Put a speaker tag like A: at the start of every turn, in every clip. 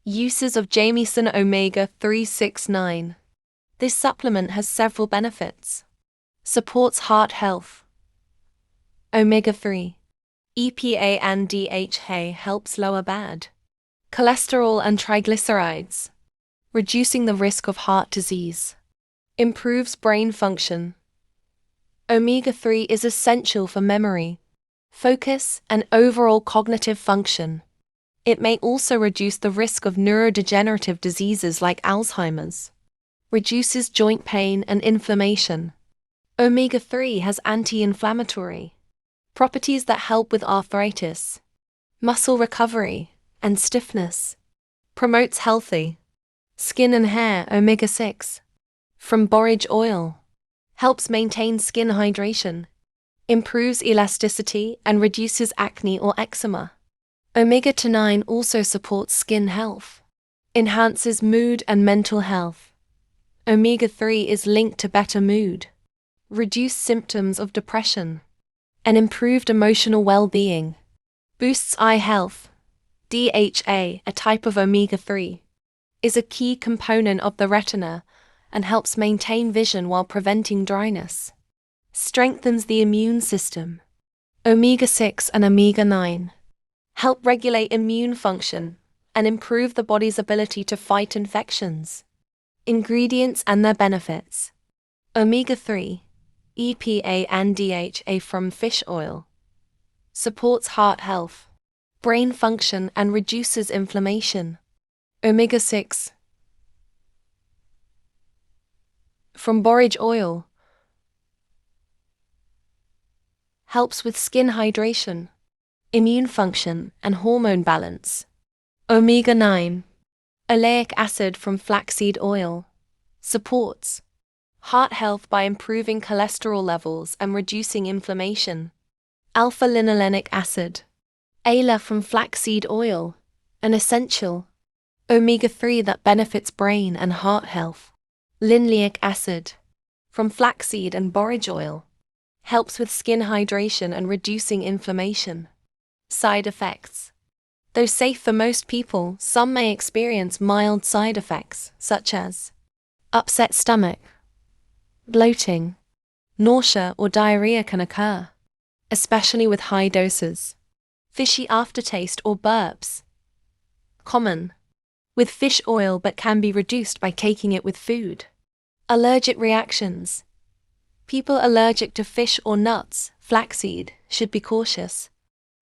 A: Uses of Jamieson Omega 369. This supplement has several benefits. Supports heart health. Omega-3, EPA and DHA helps lower bad cholesterol and triglycerides, reducing the risk of heart disease. Improves brain function. Omega-3 is essential for memory, focus, and overall cognitive function. It may also reduce the risk of neurodegenerative diseases like Alzheimer's. Reduces joint pain and inflammation. Omega-3 has anti-inflammatory properties that help with arthritis, muscle recovery, and stiffness. Promotes healthy skin and hair. Omega-6 from borage oil helps maintain skin hydration, improves elasticity, and reduces acne or eczema. Omega-9 also supports skin health, enhances mood and mental health. Omega-3 is linked to better mood, reduced symptoms of depression, and improved emotional well-being. Boosts eye health. DHA, a type of omega-3, is a key component of the retina and helps maintain vision while preventing dryness. Strengthens the immune system. Omega-6 and omega-9 help regulate immune function and improve the body's ability to fight infections. Ingredients and their benefits. Omega-3, EPA and DHA from fish oil. Supports heart health, brain function, and reduces inflammation. Omega-6 from borage oil helps with skin hydration, immune function, and hormone balance. Omega-9, oleic acid from flaxseed oil, supports heart health by improving cholesterol levels and reducing inflammation. Alpha-linolenic acid, ALA from flaxseed oil, an essential omega-3 that benefits brain and heart health. Linoleic acid from flaxseed and borage oil helps with skin hydration and reducing inflammation. Side effects. Though safe for most people, some may experience mild side effects such as upset stomach, bloating, nausea, or diarrhea can occur, especially with high doses. Fishy aftertaste or burps. Common with fish oil but can be reduced by taking it with food. Allergic reactions. People allergic to fish or nuts, flaxseed, should be cautious.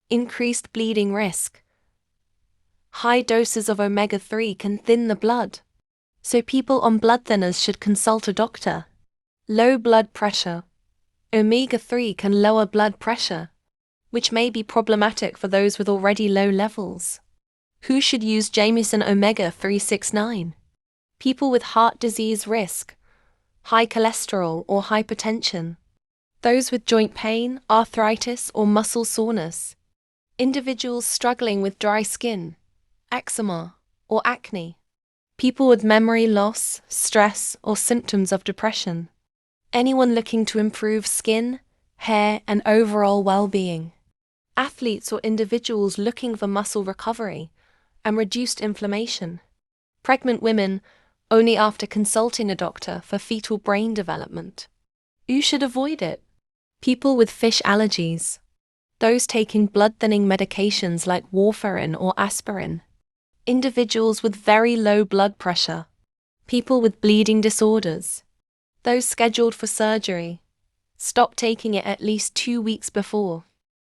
A: Increased bleeding risk. High doses of omega-3 can thin the blood, so people on blood thinners should consult a doctor. Low blood pressure. Omega-3 can lower blood pressure, which may be problematic for those with already low levels. Who should use Jamieson Omega 369? People with heart disease risk, high cholesterol or hypertension, those with joint pain, arthritis, or muscle soreness, individuals struggling with dry skin, eczema, or acne, people with memory loss, stress, or symptoms of depression, anyone looking to improve skin, hair, and overall well-being, athletes or individuals looking for muscle recovery and reduced inflammation, pregnant women only after consulting a doctor for fetal brain development. You should avoid it. People with fish allergies, those taking blood-thinning medications like warfarin or aspirin, individuals with very low blood pressure, people with bleeding disorders, those scheduled for surgery. Stop taking it at least 2 weeks before.